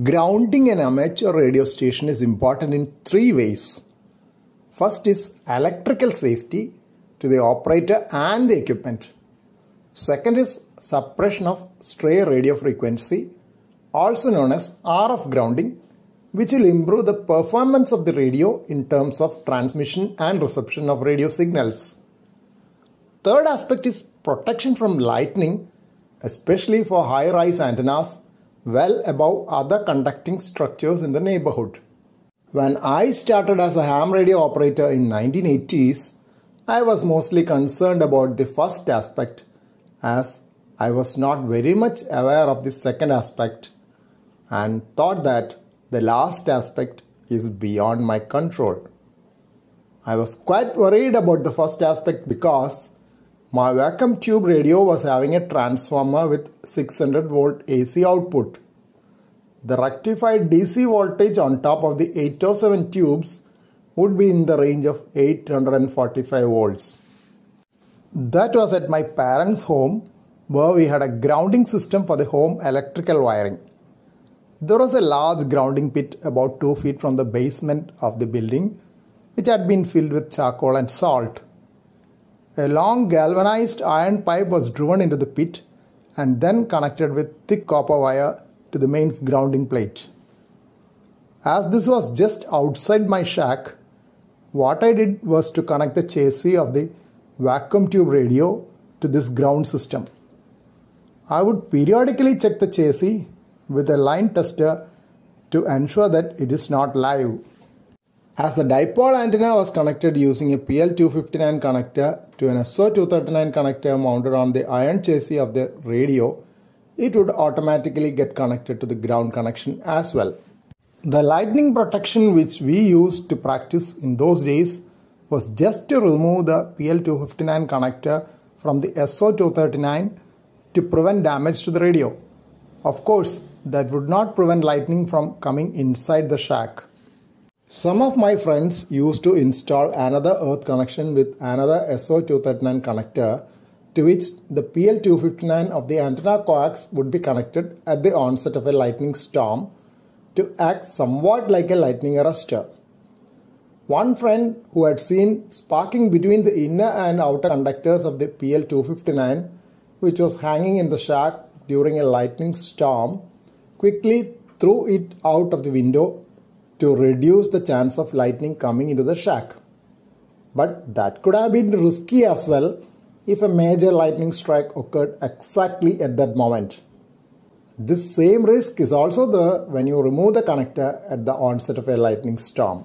Grounding an amateur radio station is important in three ways. First is electrical safety to the operator and the equipment. Second is suppression of stray radio frequency, also known as RF grounding, which will improve the performance of the radio in terms of transmission and reception of radio signals. Third aspect is protection from lightning, especially for high-rise antennas well above other conducting structures in the neighborhood. When I started as a ham radio operator in 1980s, I was mostly concerned about the first aspect, as I was not very much aware of the second aspect and thought that the last aspect is beyond my control. I was quite worried about the first aspect because my vacuum tube radio was having a transformer with 600 volt AC output. The rectified DC voltage on top of the 807 tubes would be in the range of 845 volts. That was at my parents' home, where we had a grounding system for the home electrical wiring. There was a large grounding pit about 2 feet from the basement of the building, which had been filled with charcoal and salt. A long galvanized iron pipe was driven into the pit and then connected with thick copper wire to the mains grounding plate. As this was just outside my shack, what I did was to connect the chassis of the vacuum tube radio to this ground system. I would periodically check the chassis with a line tester to ensure that it is not live. As the dipole antenna was connected using a PL259 connector to an SO239 connector mounted on the iron chassis of the radio, it would automatically get connected to the ground connection as well. The lightning protection which we used to practice in those days was just to remove the PL259 connector from the SO239 to prevent damage to the radio. Of course, that would not prevent lightning from coming inside the shack. Some of my friends used to install another earth connection with another SO239 connector, to which the PL259 of the antenna coax would be connected at the onset of a lightning storm to act somewhat like a lightning arrestor. One friend who had seen sparking between the inner and outer conductors of the PL259, which was hanging in the shack during a lightning storm, quickly threw it out of the window to reduce the chance of lightning coming into the shack. But that could have been risky as well if a major lightning strike occurred exactly at that moment. This same risk is also there when you remove the connector at the onset of a lightning storm.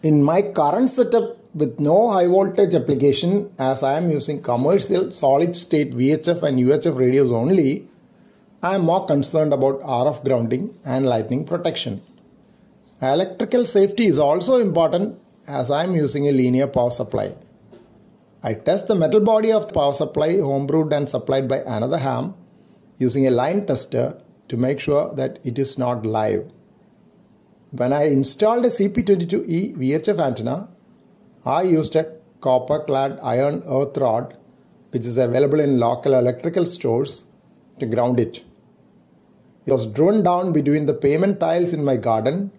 In my current setup with no high voltage application, as I am using commercial solid state VHF and UHF radios only, I am more concerned about RF grounding and lightning protection. Electrical safety is also important as I am using a linear power supply. I test the metal body of the power supply homebrewed and supplied by another ham using a line tester to make sure that it is not live. When I installed a CP22E VHF antenna, I used a copper clad iron earth rod, which is available in local electrical stores, to ground it. It was driven down between the pavement tiles in my garden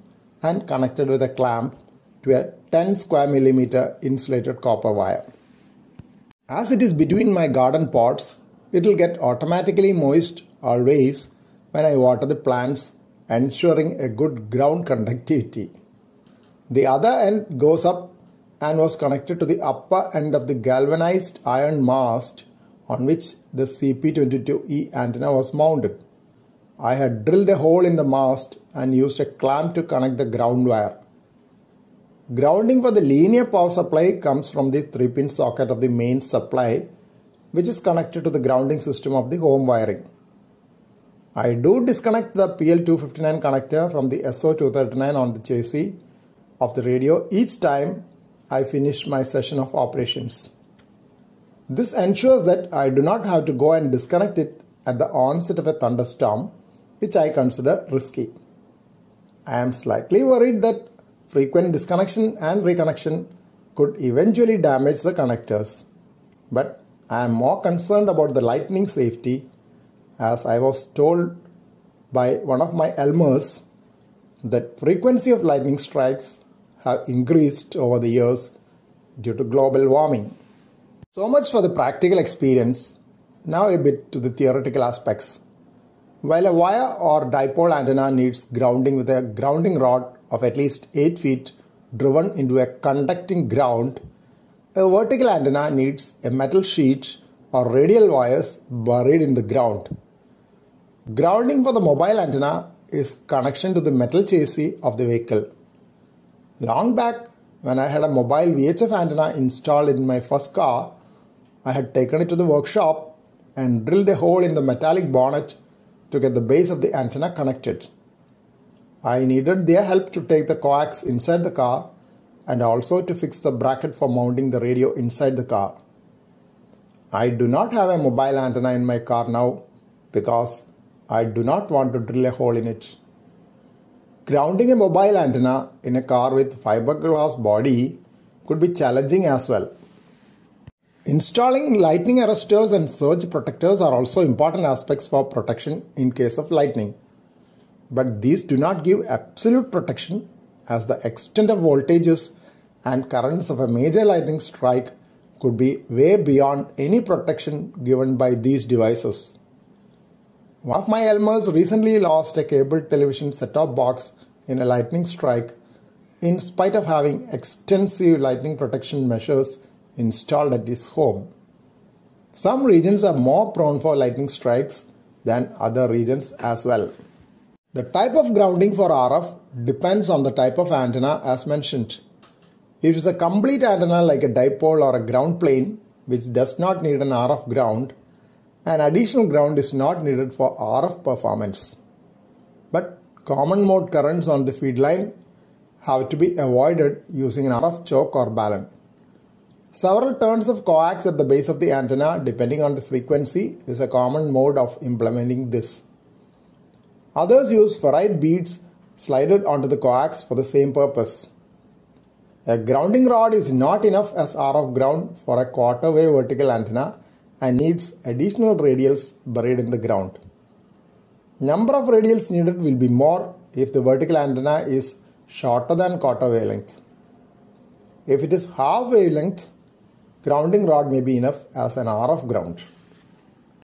and connected with a clamp to a 10 square millimeter insulated copper wire. As it is between my garden pots, it will get automatically moist always when I water the plants, ensuring a good ground conductivity. The other end goes up and was connected to the upper end of the galvanized iron mast on which the CP22E antenna was mounted. I had drilled a hole in the mast and used a clamp to connect the ground wire. Grounding for the linear power supply comes from the 3-pin socket of the main supply, which is connected to the grounding system of the home wiring. I do disconnect the PL259 connector from the SO239 on the chassis of the radio each time I finish my session of operations. This ensures that I do not have to go and disconnect it at the onset of a thunderstorm, which I consider risky. I am slightly worried that frequent disconnection and reconnection could eventually damage the connectors. But I am more concerned about the lightning safety, as I was told by one of my Elmers that frequency of lightning strikes have increased over the years due to global warming. So much for the practical experience. Now a bit to the theoretical aspects. While a wire or dipole antenna needs grounding with a grounding rod of at least 8 feet driven into a conducting ground, a vertical antenna needs a metal sheet or radial wires buried in the ground. Grounding for the mobile antenna is connection to the metal chassis of the vehicle. Long back, when I had a mobile VHF antenna installed in my first car, I had taken it to the workshop and drilled a hole in the metallic bonnet to get the base of the antenna connected. I needed their help to take the coax inside the car and also to fix the bracket for mounting the radio inside the car. I do not have a mobile antenna in my car now because I do not want to drill a hole in it. Grounding a mobile antenna in a car with fiberglass body could be challenging as well. Installing lightning arrestors and surge protectors are also important aspects for protection in case of lightning. But these do not give absolute protection, as the extent of voltages and currents of a major lightning strike could be way beyond any protection given by these devices. One of my Elmers recently lost a cable television set-top box in a lightning strike in spite of having extensive lightning protection measures installed at his home. Some regions are more prone for lightning strikes than other regions as well. The type of grounding for RF depends on the type of antenna as mentioned. If it is a complete antenna like a dipole or a ground plane which does not need an RF ground, an additional ground is not needed for RF performance. But common mode currents on the feed line have to be avoided using an RF choke or balun. Several turns of coax at the base of the antenna depending on the frequency is a common mode of implementing this. Others use ferrite beads slided onto the coax for the same purpose. A grounding rod is not enough as RF ground for a quarter wave vertical antenna and needs additional radials buried in the ground. Number of radials needed will be more if the vertical antenna is shorter than quarter wavelength. If it is half wavelength, grounding rod may be enough as an RF ground.